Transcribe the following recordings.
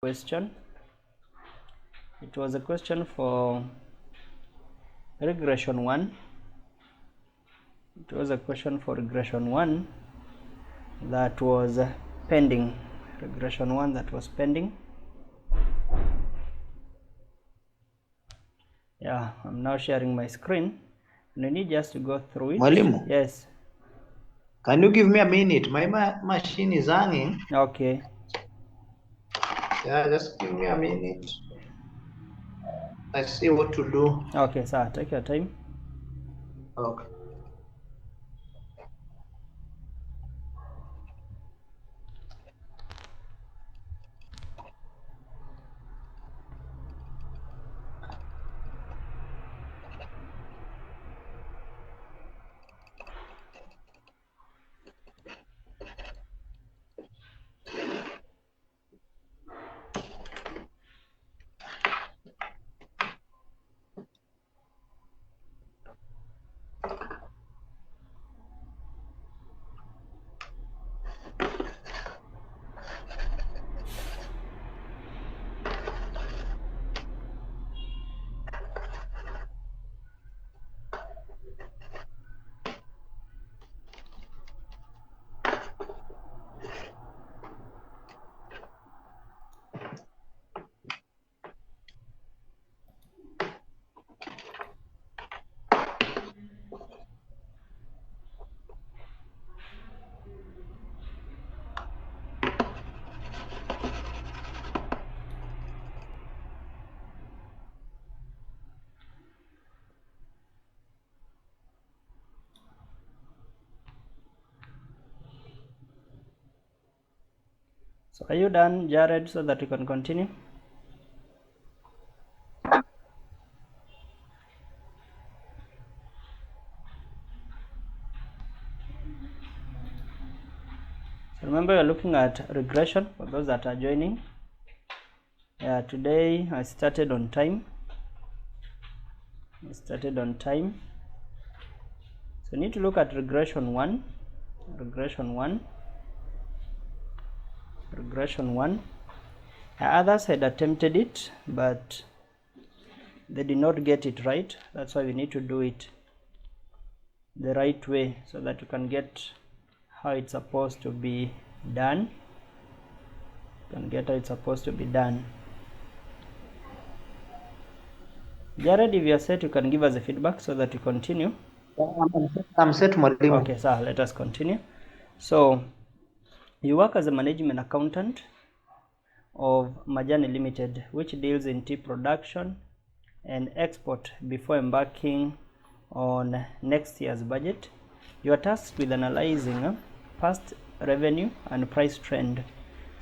question. It was a question for regression 1. It was a question for regression 1 that was pending. Regression 1 that was pending. Yeah, I'm now sharing my screen. And I need just to go through it. Mwalimu, yes. Can you give me a minute? My machine is hanging. Okay. Yeah, just give me a minute. I see what to do. Okay, sir. Take your time. Okay. So are you done, Jared, so that you can continue? So remember, you're looking at regression for those that are joining. Yeah, today I started on time. So you need to look at regression 1. Others had attempted it, but they did not get it right. That's why we need to do it the right way so that you can get how it's supposed to be done. Jared, if you are set, you can give us a feedback so that we continue. I'm set, Mwalimu. Okay, sir, let us continue. So you work as a management accountant of Majani Limited, which deals in tea production and export before embarking on next year's budget. You are tasked with analyzing past revenue and price trend.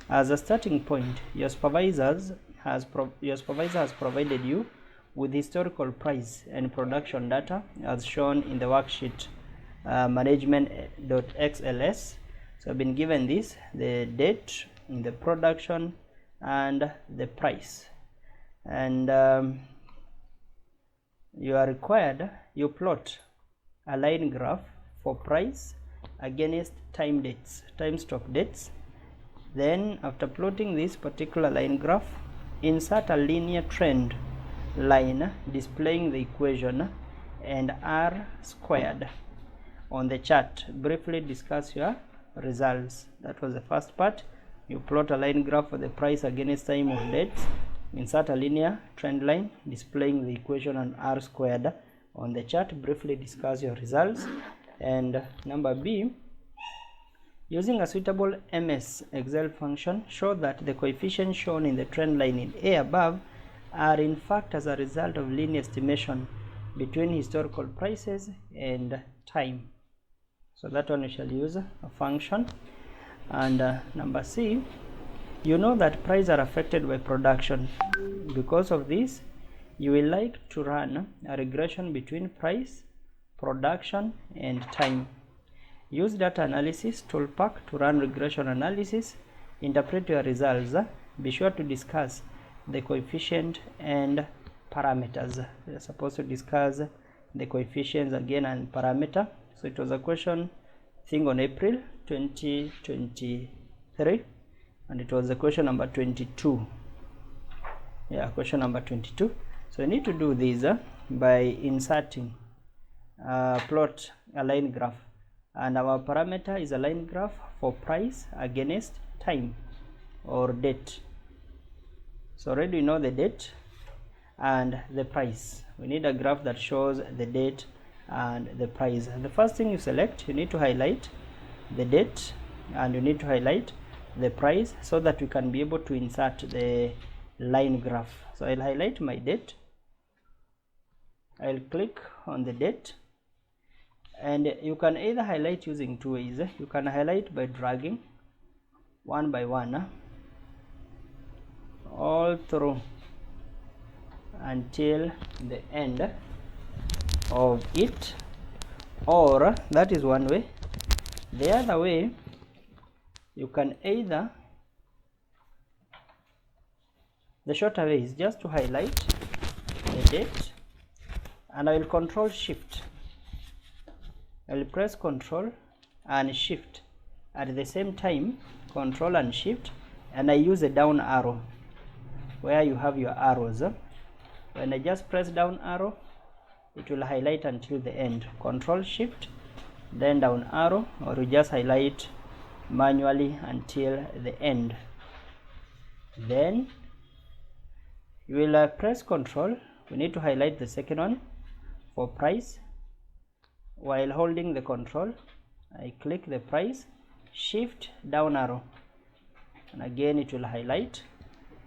As a starting point, your supervisor has provided you with historical price and production data as shown in the worksheet management.xls. So I've been given this, the date, the production, and the price. And you are required, you plot a line graph for price against time stop dates. Then after plotting this particular line graph, insert a linear trend line displaying the equation and r squared on the chart. Briefly discuss your results. That was the first part. You plot a line graph for the price against time of dates, insert a linear trend line displaying the equation and r squared on the chart. Briefly discuss your results. And number B, using a suitable MS Excel function, show that the coefficients shown in the trend line in A above are in fact as a result of linear estimation between historical prices and time. So that one we shall use a function. And number C, you know that prices are affected by production. Because of this, you will like to run a regression between price, production, and time. Use data analysis toolpack to run regression analysis. Interpret your results. Be sure to discuss the coefficient and parameters. We are supposed to discuss the coefficients again and parameter. So it was a question thing on April 2023, and it was the question number 22. Yeah, question number 22. So you need to do this by inserting plot a line graph, and our parameter is a line graph for price against time or date. So already we know the date and the price. We need a graph that shows the date and the price. And the first thing you select, you need to highlight the date and you need to highlight the price so that we can be able to insert the line graph. So I'll highlight my date, I'll click on the date, and you can either highlight using two ways. You can highlight by dragging one by one all through until the end of it, or that is one way. The other way, you can either, the shorter way is just to highlight the date, and I will control shift, I will press control and shift at the same time, control and shift, and I use a down arrow where you have your arrows. When I just press down arrow, it will highlight until the end. Control shift, then down arrow, or you just highlight manually until the end. Then you will press control. We need to highlight the second one for price. While holding the control, I click the price, shift down arrow, and again it will highlight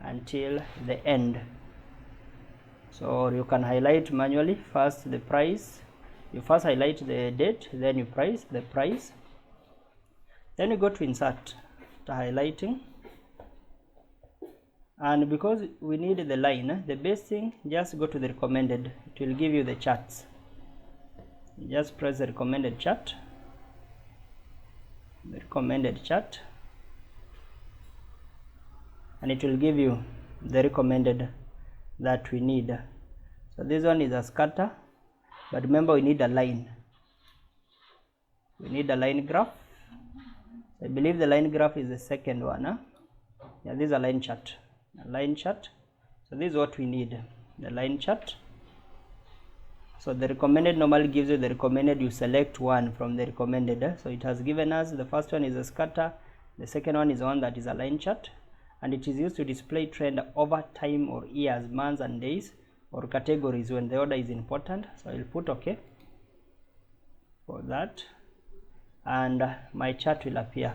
until the end. So you can highlight manually. First the price, you first highlight the date, then you price the price, then you go to insert the highlighting. And because we need the line, the best thing, just go to the recommended. It will give you the charts. You just press the recommended chart, and it will give you the recommended that we need. So this one is a scatter, but remember we need a line. We need a line graph. I believe the line graph is the second one. Yeah, this is a line chart. So this is what we need, the line chart. So the recommended normally gives you the recommended. You select one from the recommended. So it has given us, the first one is a scatter, the second one is one that is a line chart, and it is used to display trend over time or years, months and days, or categories when the order is important. So I'll put OK for that, and my chart will appear.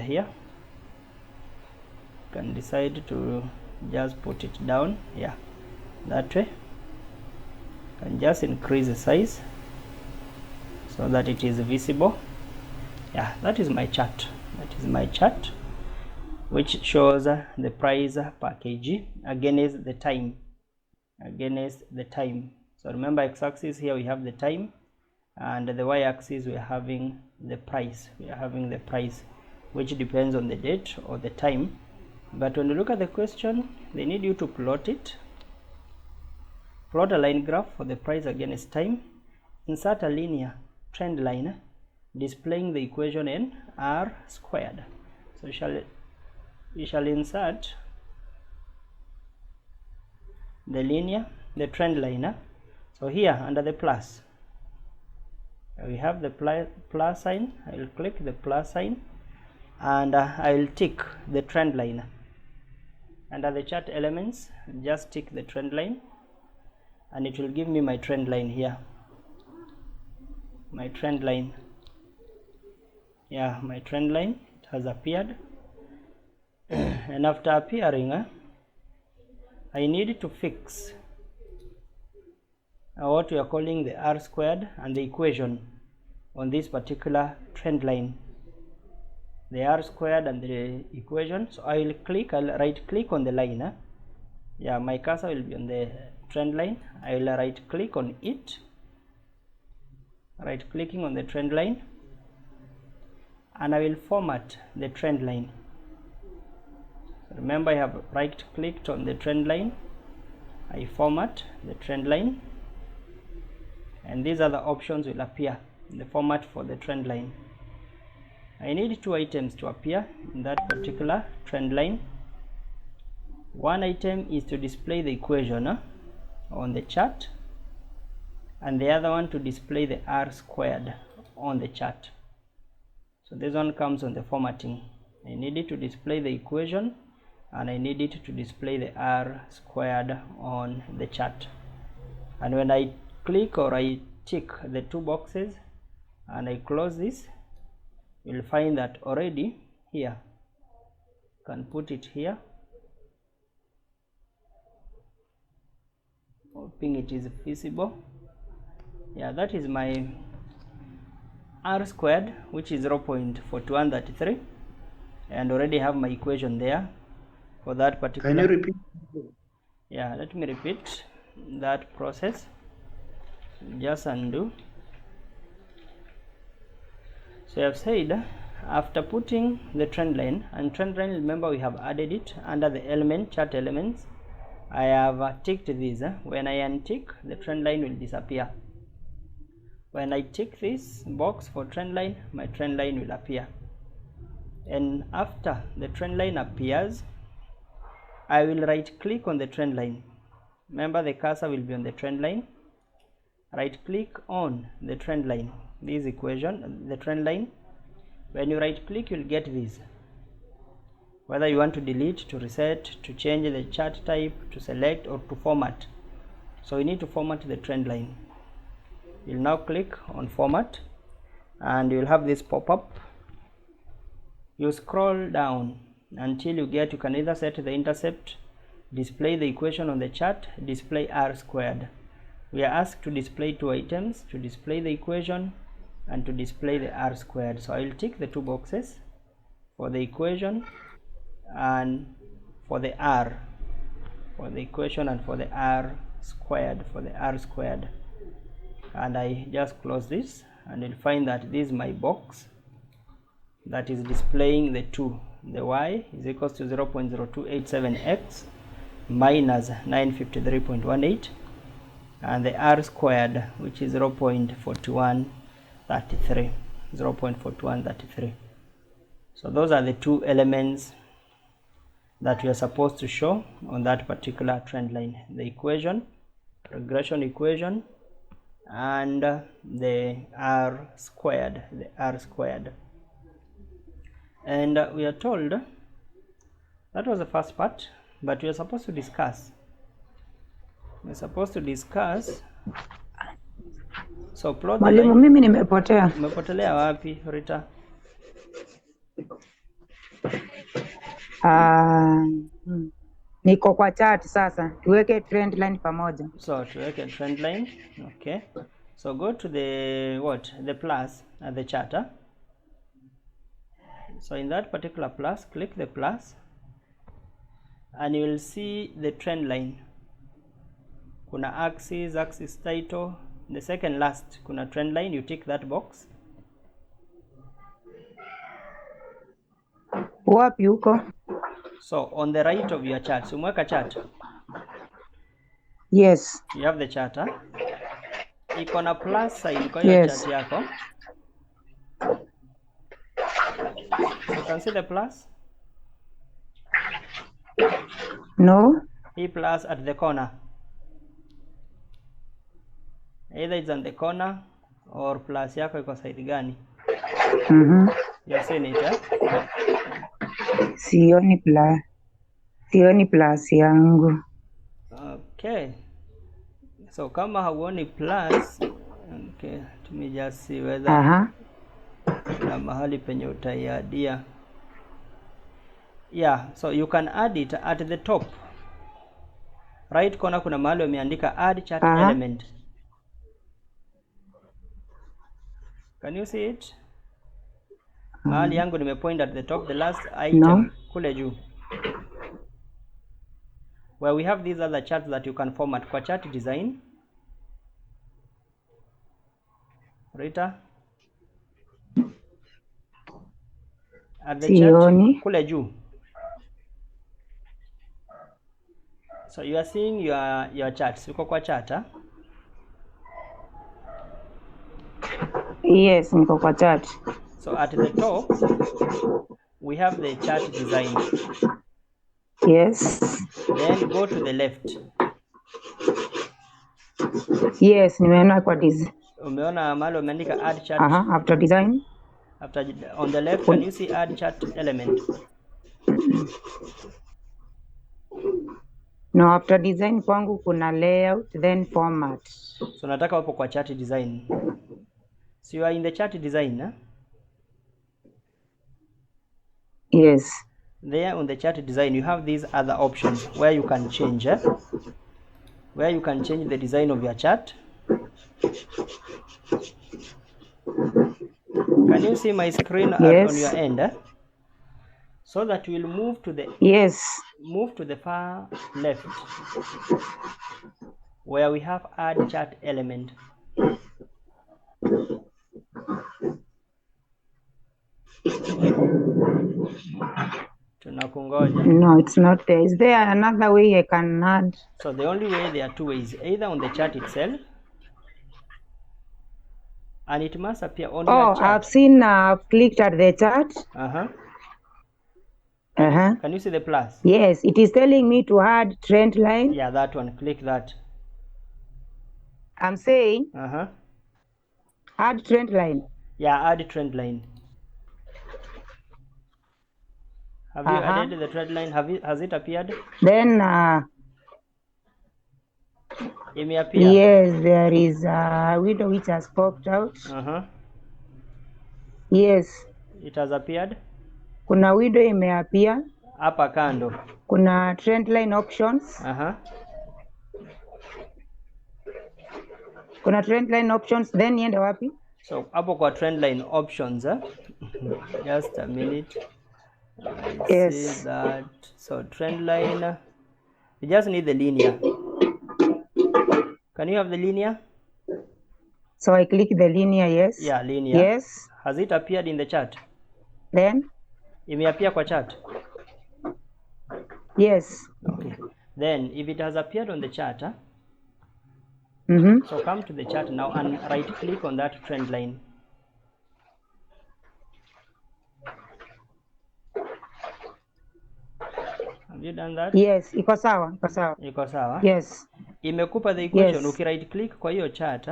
Here. You can decide to just put it down, yeah, that way, and just increase the size so that it is visible. Yeah, that is my chart. Which shows the price per kg against the time. So remember, x-axis here we have the time, and the y-axis we are having the price. Which depends on the date or the time. But when you look at the question, they need you to plot it. Plot a line graph for the price against time. Insert a linear trend line displaying the equation in r squared. So we shall insert the trend line. So here under the plus, we have the plus sign. I will click the plus sign, and I will tick the trend line. Under the chart elements, just tick the trend line, and it will give me my trend line here. Yeah, my trend line, it has appeared. And after appearing, I need to fix what we are calling the r squared and the equation on this particular trend line. The r squared and the equation. So I'll right click on the line. Yeah, my cursor will be on the trend line. I will right click on it, right clicking on the trend line, and I will format the trend line. So remember, I have right clicked on the trend line, I format the trend line, and these are the options will appear in the format for the trend line. I need two items to appear in that particular trend line. One item is to display the equation on the chart, and the other one to display the r squared on the chart. So this one comes on the formatting. I need it to display the equation, and I need it to display the r squared on the chart. And when I click or I tick the two boxes and I close this, you'll find that already here, can put it here, hoping it is visible. Yeah, that is my r squared, which is 0.4133, and already have my equation there for that particular. Can you repeat? Yeah, let me repeat that process. Just undo. So I have said, after putting the trend line, and trend line, remember we have added it under the element, chart elements. I have ticked these. When I untick, the trend line will disappear. When I tick this box for trend line, my trend line will appear. And after the trend line appears, I will right click on the trend line. Remember, the cursor will be on the trend line. Right click on the trend line, this equation, the trend line. When you right click, you'll get this. Whether you want to delete, to reset, to change the chart type, to select, or to format. So you need to format the trend line. You'll now click on format, and you'll have this pop up. You scroll down until you get, you can either set the intercept, display the equation on the chart, display r squared. We are asked to display two items, to display the equation and to display the r squared. So I will tick the two boxes for the equation and for the r, for the equation and for the r squared, and I just close this, and you'll find that this is my box that is displaying the two. The y is equals to 0.0287x minus 953.18, and the r squared, which is 0.4133. So those are the two elements that we are supposed to show on that particular trend line: the equation, regression equation, and the r squared, And we are told, that was the first part, but we are supposed to discuss. So plot the line. Mimi nimepotea. Umepotelea wapi, Rita? Niko kwa chart sasa. Tuweke trend line pamoja. So tuweke trend line. Okay. So go to the the plus at the chart. So in that particular plus, click the plus, and you will see the trend line. Kuna axis title, the second last kuna trend line. You tick that box. Wapi huko? So on the right of your chart, umeweka chart. Yes. You have the chart. Iko na plus sign kwa hiyo chart yako. So you can see the plus? No. Hii plus at the corner. Either it's on the corner or plus yako iko side gani? You're seeing it, Sioni plus yangu. Okay. So kama hauoni plus, okay, let me just see whether na mahali penye utaiadia. Yeah, so you can add it at the top. Right corner kuna mahali wameandika add chart element. Can you see it? Mahali yangu nimepoint at the top, the last item, kule juu. Where we have these other charts that you can format kwa chart design. Rita? At the chart, kule juu. So you are seeing your charts. Uko kwa chart, Yes, niko kwa chart. So at the top, we have the chart design. Yes. Then go to the left. Yes, nimeona kwa Umeona mahali umeandika add chart. after design. After, on the left, can you see add chart element? No, after design kwangu kuna layout then format. So nataka hapo kwa chart design. So you are in the chart design, huh? Yes. There on the chart design you have these other options where you can change, where you can change the design of your chart. Can you see my screen Yes. on your end? So that we'll move to the far left where we have add chart element. Tunakungoja. No, it's not there. Is there another way I can add? So the only way, there are two ways, either on the chart itself, and it must appear on your chart. I've seen, I've clicked at the chart. Can you see the plus? Yes, it is telling me to add trend line. Yeah, that one. Click that. I'm saying add trend line. Yeah, add trend line. Have you added the trend line? Has it appeared? Then it may appear. Yes, there is a window which has popped out. Yes. It has appeared. Kuna window imeappear. Hapa kando. Kuna trend line options. Kuna trend line options, then niende wapi? So hapo kwa trend line options, just a minute. Yes. See that. So trend line, you just need the linear. Can you have the linear? So I click the linear, yes. Yeah, linear. Yes. Has it appeared in the chart? Then? Imeappear kwa chart? Yes. Okay. Then if it has appeared on the chart, so come to the chart now and right click on that trend line. Have you done that? Yes, iko sawa, iko sawa. Iko sawa? Yes. Imekupa the equation, yes. Right click kwa hiyo chart,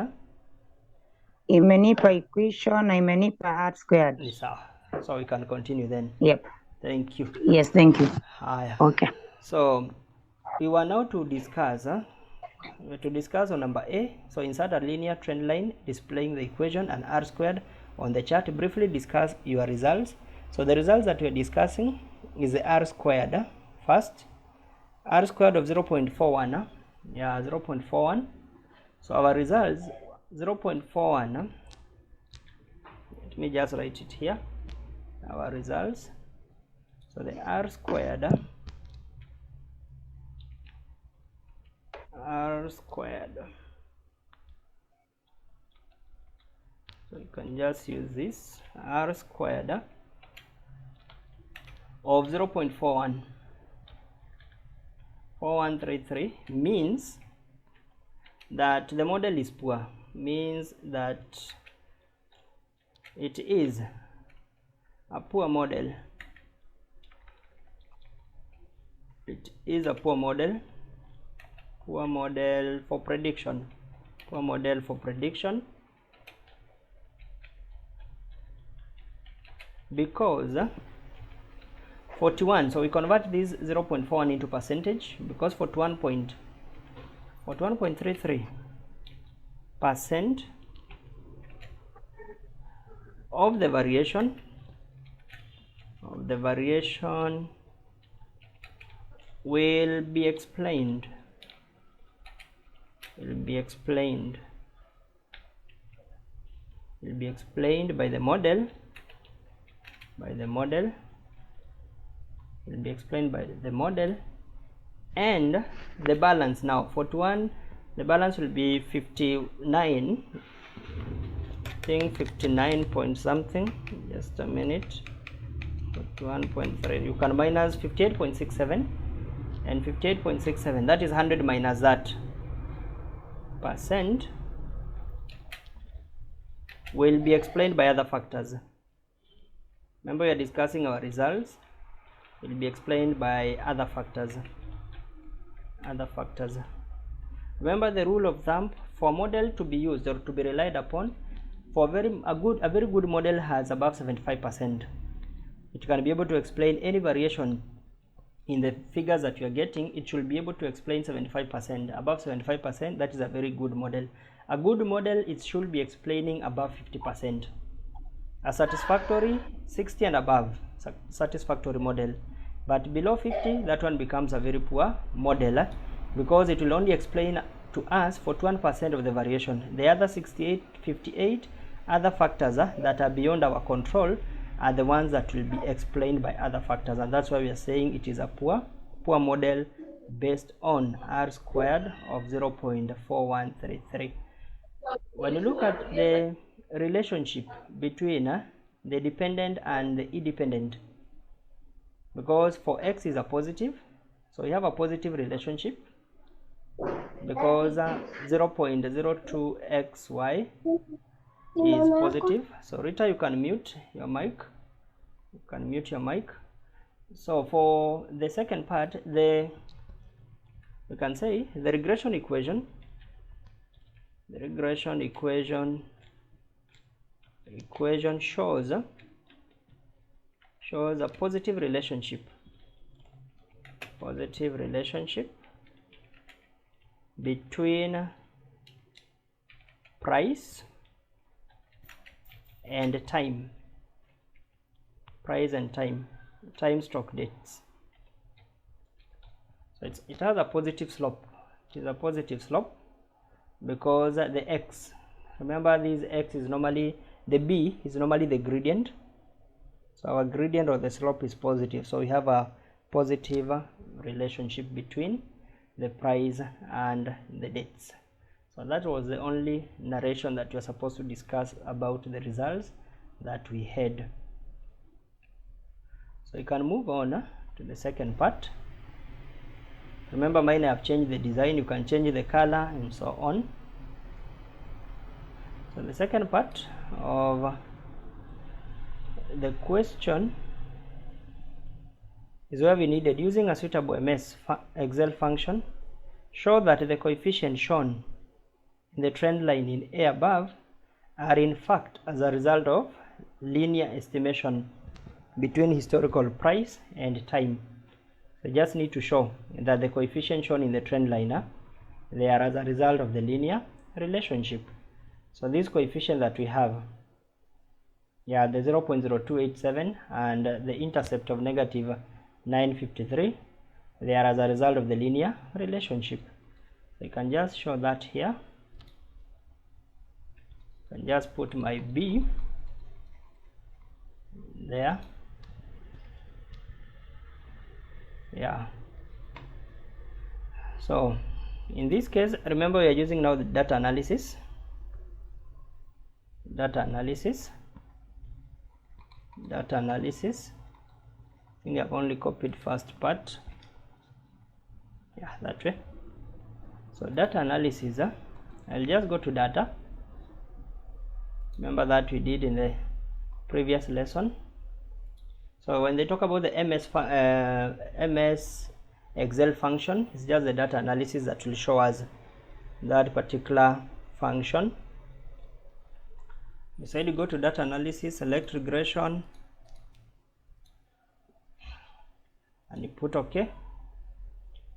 imenipa equation na imenipa r squared. Ni sawa. So we can continue then. Yep. Thank you. Yes, thank you. Haya. Okay. So we were now to discuss on number A. So insert a linear trend line displaying the equation and r squared on the chart. Briefly discuss your results. So the results that we are discussing is the r squared first. R squared of 0.41. Yeah, 0.41. So our results 0.41. Let me just write it here. Our results. So the r squared. So you can just use this r squared of 0.41. 4133 means that the model is poor, means that it is a poor model. It is a poor model. Poor model for prediction. Poor model for prediction. Because 41, so we convert this 0.41 into percentage, because 41.33% of the variation will be explained by the model. Will be explained by the model, and the balance now 41, the balance will be 59, I think 59 point something, just a minute, 41.3, you can minus 58.67 and 58.67, that is 100 minus that percent will be explained by other factors. Remember, we are discussing our results. it will be explained by other factors. Remember the rule of thumb: for a model to be used or to be relied upon, for a very good model has above 75%. It can be able to explain any variation in the figures that you are getting. It should be able to explain 75%. Above 75%, that is a very good model. A good model, it should be explaining above 50%. A satisfactory 60 and above, satisfactory model. But below 50, that one becomes a very poor model, because it will only explain to us 41% of the variation. The other 68, 58 other factors that are beyond our control are the ones that will be explained by other factors, and that's why we are saying it is a poor model based on R squared of 0.4133. When you look at the relationship between the dependent and the independent, because for x is a positive, so we have a positive relationship, because 0.02xy is positive. So Rita, you can mute your mic. So for the second part, we can say the regression equation shows a positive relationship between price and time stroke dates. So it has a positive slope. It is a positive slope because the x, remember this x is normally, the b is normally the gradient, so our gradient or the slope is positive, so we have a positive relationship between the price and the dates. So that was the only narration that we are supposed to discuss about the results that we had. So you can move on to the second part. Remember, mine I have changed the design, you can change the color and so on. So the second part of the question is where we needed, using a suitable MS Excel function, show that the coefficients shown in the trend line in A above are in fact as a result of linear estimation between historical price and time. So you just need to show that the coefficients shown in the trend line, they are as a result of the linear relationship. So these coefficients that we have, the 0.0287 and the intercept of negative 953, they are as a result of the linear relationship. So you can just show that here. I can just put my B there. So in this case, remember we are using now the data analysis. I think I've only copied first part, that way. So data analysis, I'll just go to data. Remember that we did in the previous lesson. So when they talk about the MS Excel function, it's just the data analysis that will show us that particular function. You said you go to data analysis, select regression, and you put OK,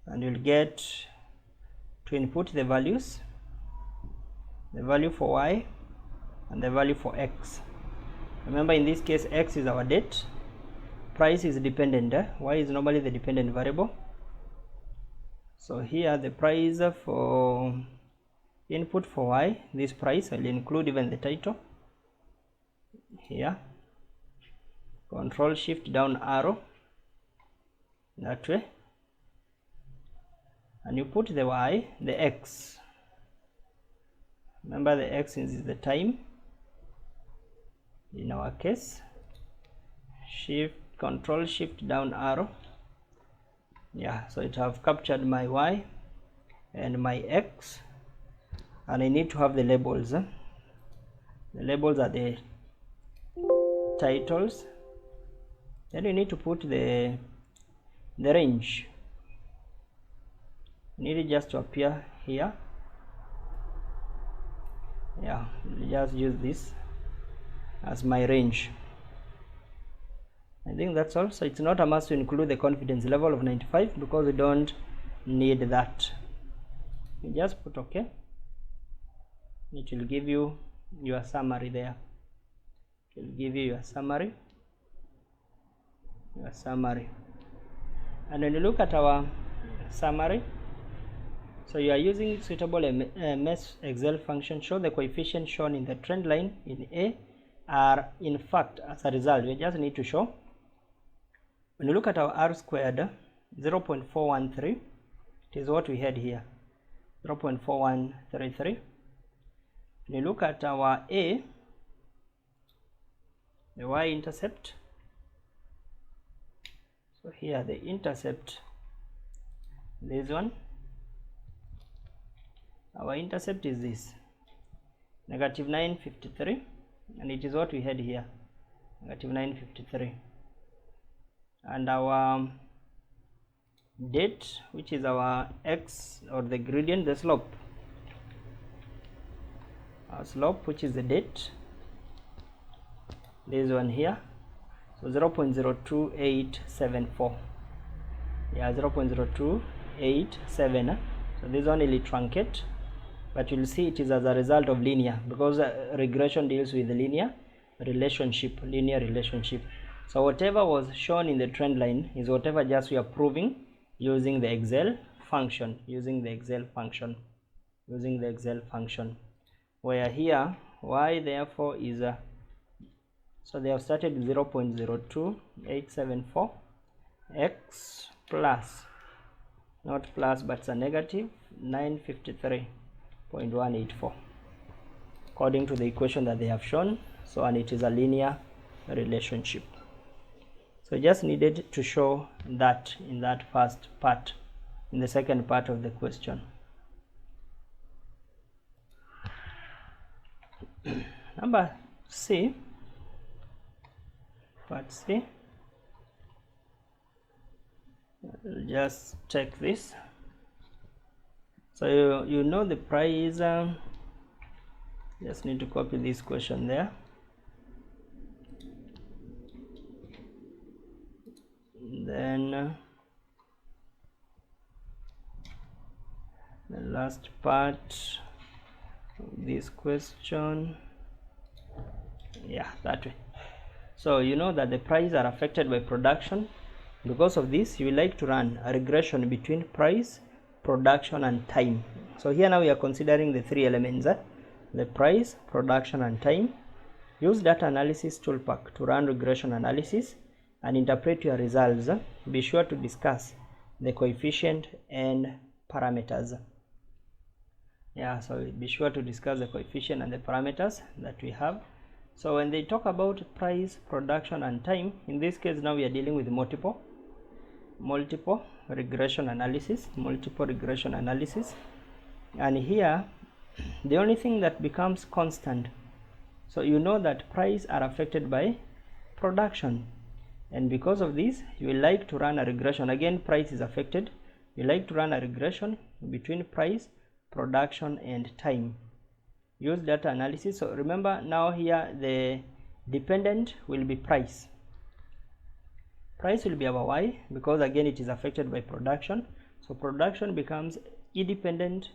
and you'll get to input the values, the value for y and the value for x. Remember, in this case, x is our date, price is dependent, y is normally the dependent variable. So here the price for input for y, this price, I'll include even the title here, control shift down arrow, that way, and you put the y, the x. Remember, the x is the time in our case, control shift down arrow, so it have captured my y and my x, and I need to have the labels. The labels are the titles, then you need to put the the range. Need it just to appear here. Yeah, just use this as my range. I think that's all. So it's not a must to include the confidence level of 95 because we don't need that. You just put OK. It will give you your summary there. It will give you your summary. And when you look at our summary, so you are using suitable MS Excel function. Show the coefficient shown in the trend line in A are in fact as a result. We just need to show. When you look at our R squared, 0.413, it is what we had here, 0.4133. When you look at our A, the y-intercept, so here the intercept, this one, our intercept is this, negative 953, and it is what we had here, negative 953. And our date, which is our x or the gradient, the slope, our slope, which is the date, this one here, so 0.02874. Yeah, 0.0287. So this one will truncate, but you'll see it is as a result of linear, because regression deals with the linear relationship. So whatever was shown in the trend line is whatever just we are proving using the Excel function, where here y therefore is so they have started 0.02874, x plus, not plus but it's a negative 953.184 according to the equation that they have shown. So, and it is a linear relationship. So I just needed to show that in that first part, in the second part of the question. Number C, part C, I'll just check this. So you know the price, just need to copy this question there. Then the last part of this question, yeah, that way. So you know that the prices are affected by production. Because of this, you will like to run a regression between price, production and time. So here now we are considering the three elements, the price, production and time. Use data analysis toolpack to run regression analysis and interpret your results. Be sure to discuss the coefficient and parameters. Yeah, so be sure to discuss the coefficient and the parameters that we have. So when they talk about price, production and time, in this case now we are dealing with multiple regression analysis, and here the only thing that becomes constant, so you know that price are affected by production, and because of this you will like to run a regression. Again, price is affected, you like to run a regression between price, production and time. Use data analysis. So remember now here the dependent will be price. Price will be our y, because again it is affected by production. So production becomes independent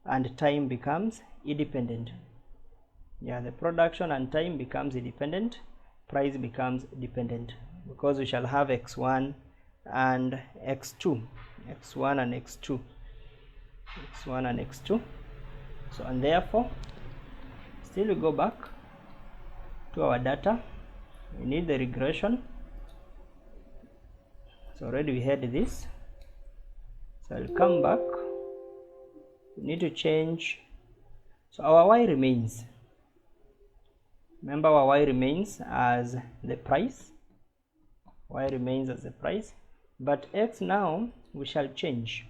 and time becomes independent. Yeah, the production and time becomes independent, price becomes dependent, because we shall have x1 and x2, x1 and x2. So and therefore still we go back to our data, we need the regression. So already we had this, so I'll come back, we need to change. So our y remains, remember our y remains as the price, but x now we shall change,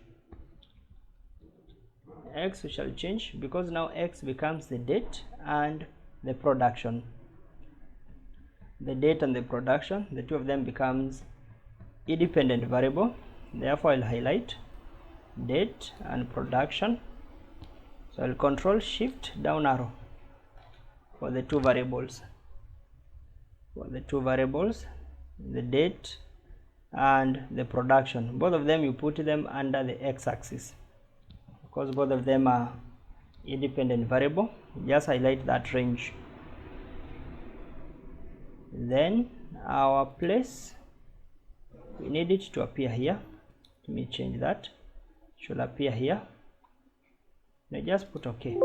because now x becomes the date and the production. The date and the production, the two of them becomes independent variable, Therefore I'll highlight date and production. So I'll control shift down arrow for the two variables. For the two variables, the date and the production, both of them you put them under the x-axis because both of them are independent variable. Just highlight that range. Then our place, we need it to appear here. Let me change that. It should appear here. Now just put OK.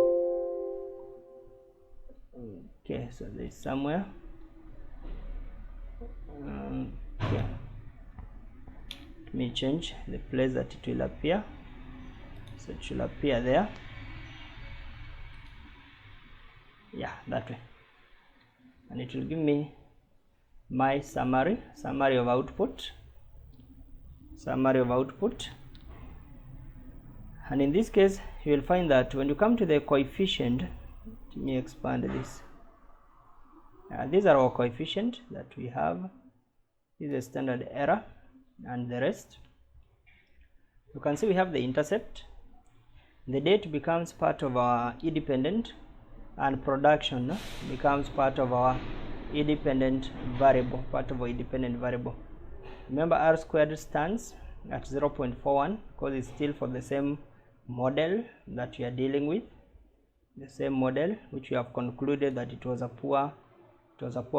Okay, so there's somewhere. Okay. Let me change the place that it will appear. So it should appear there. Yeah, that way. And it will give me my summary of output. And in this case you will find that when you come to the coefficient, let me expand this. These are our coefficient that we have. This is a standard error and the rest. You can see we have the intercept. The date becomes part of our independent, and production becomes part of our independent variable. Remember, r squared stands at 0.41 because it's still for the same model that we are dealing with, the same model which we have concluded that it was a poor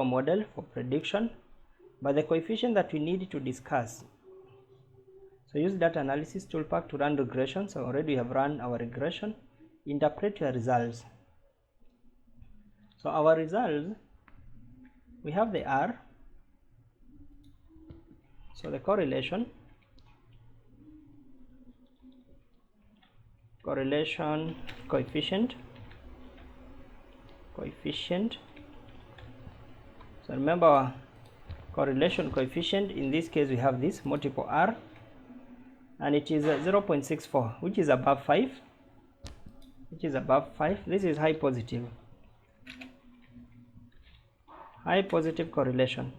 model for prediction. But the coefficient that we need to discuss, so use data analysis toolpack to run regression. So already we have run our regression. Interpret your results. So our results, we have the R, so the correlation coefficient. So remember our correlation coefficient, in this case we have this multiple R, and it is 0.64, which is above 5. This is high positive correlation.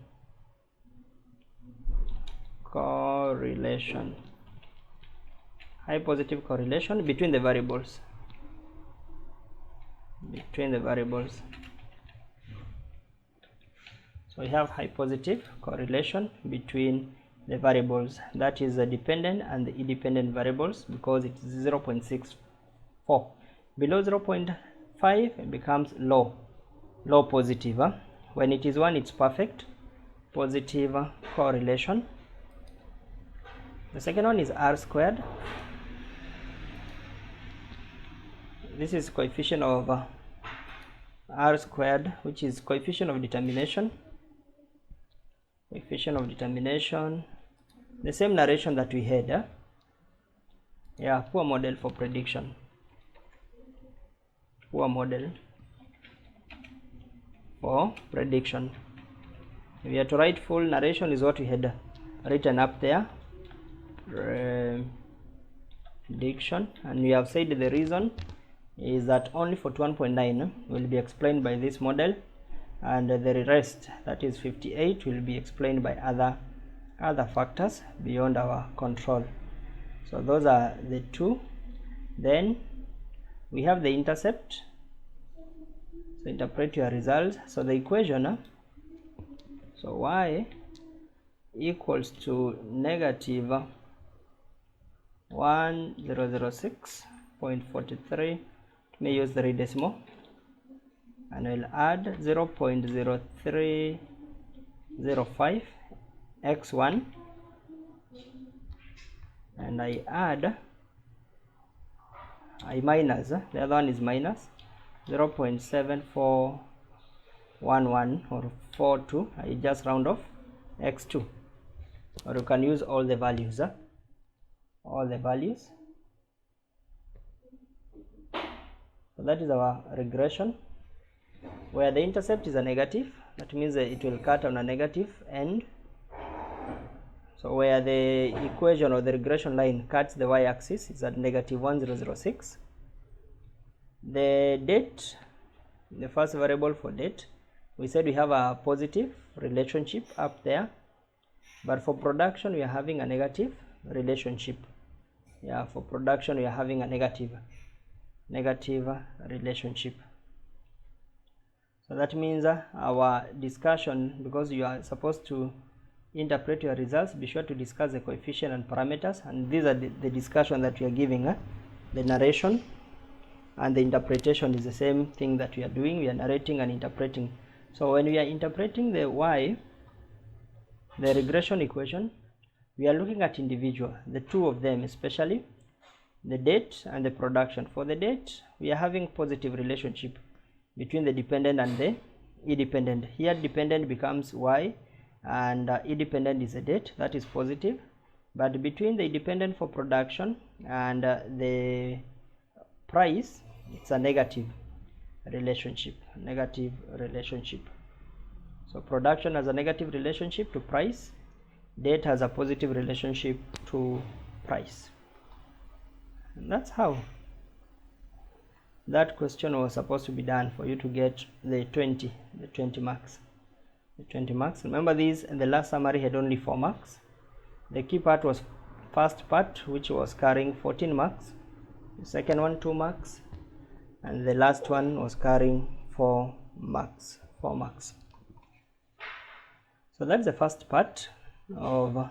High positive correlation between the variables. So we have high positive correlation between the variables, that is the dependent and the independent variables, because it is 0.64. Below 0.5 it becomes low positive. When it is 1, it's perfect positive correlation. The second one is R squared. This is coefficient of R squared, which is coefficient of determination. The same narration that we had. Yeah, poor model for prediction. If you have to write full narration, is what we had written up there. Prediction, and we have said the reason is that only 41.9 will be explained by this model, and the rest, that is 58, will be explained by other factors beyond our control. So those are the two. Then we have the intercept. So interpret your results. So the equation, so y equals to negative 1006.43. Let me use the decimal, and I'll add 0.0305 x1, and I minus, the other one is minus 0.7411 or 42. I just round off x2, or you can use all the values. So that is our regression, where the intercept is a negative. That means that it will cut on a negative end. So where the equation or the regression line cuts the y-axis is at negative 1006. The date, the first variable for date, we said we have a positive relationship up there, but for production we are having a negative relationship. Yeah, for production we are having a negative relationship. So that means our discussion, because you are supposed to interpret your results, be sure to discuss the coefficient and parameters, and these are the discussion that we are giving. The narration and the interpretation is the same thing that we are doing. We are narrating and interpreting. So when we are interpreting the regression equation, we are looking at individual, the two of them, especially the date and the production. For the date, we are having positive relationship between the dependent and the independent. Here dependent becomes y, and independent is the date, that is positive. But between the independent for production and the price, it's a negative relationship. So production has a negative relationship to price, date has a positive relationship to price. And that's how that question was supposed to be done for you to get the 20 marks. Remember, these in the last summary had only 4 marks. The key part was first part, which was carrying 14 marks, the second one 2 marks, and the last one was carrying 4 marks. So that's the first part of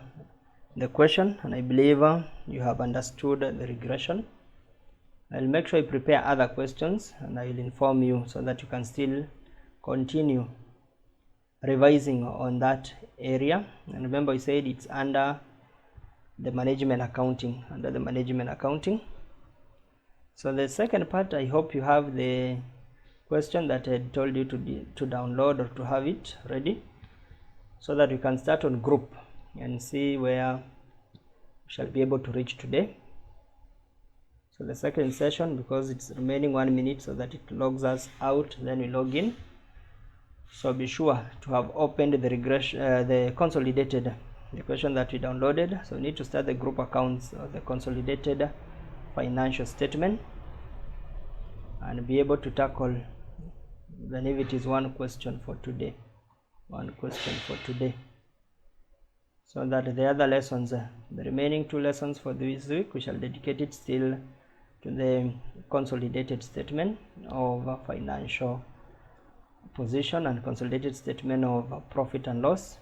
the question, and I believe you have understood the regression. I'll make sure I prepare other questions and I will inform you so that you can still continue revising on that area. And remember, I said it's under the management accounting, So the second part, I hope you have the question that I told you to download or to have it ready, so that you can start on group and see where we shall be able to reach today. So the second session, because it's remaining 1 minute so that it logs us out, then we log in. So be sure to have opened the regression, the consolidated, the question that we downloaded. So we need to start the group accounts or the consolidated financial statement and be able to tackle, even if it is one question for today, so that the other lessons, the remaining 2 lessons for this week, we shall dedicate it still to the consolidated statement of financial position and consolidated statement of profit and loss.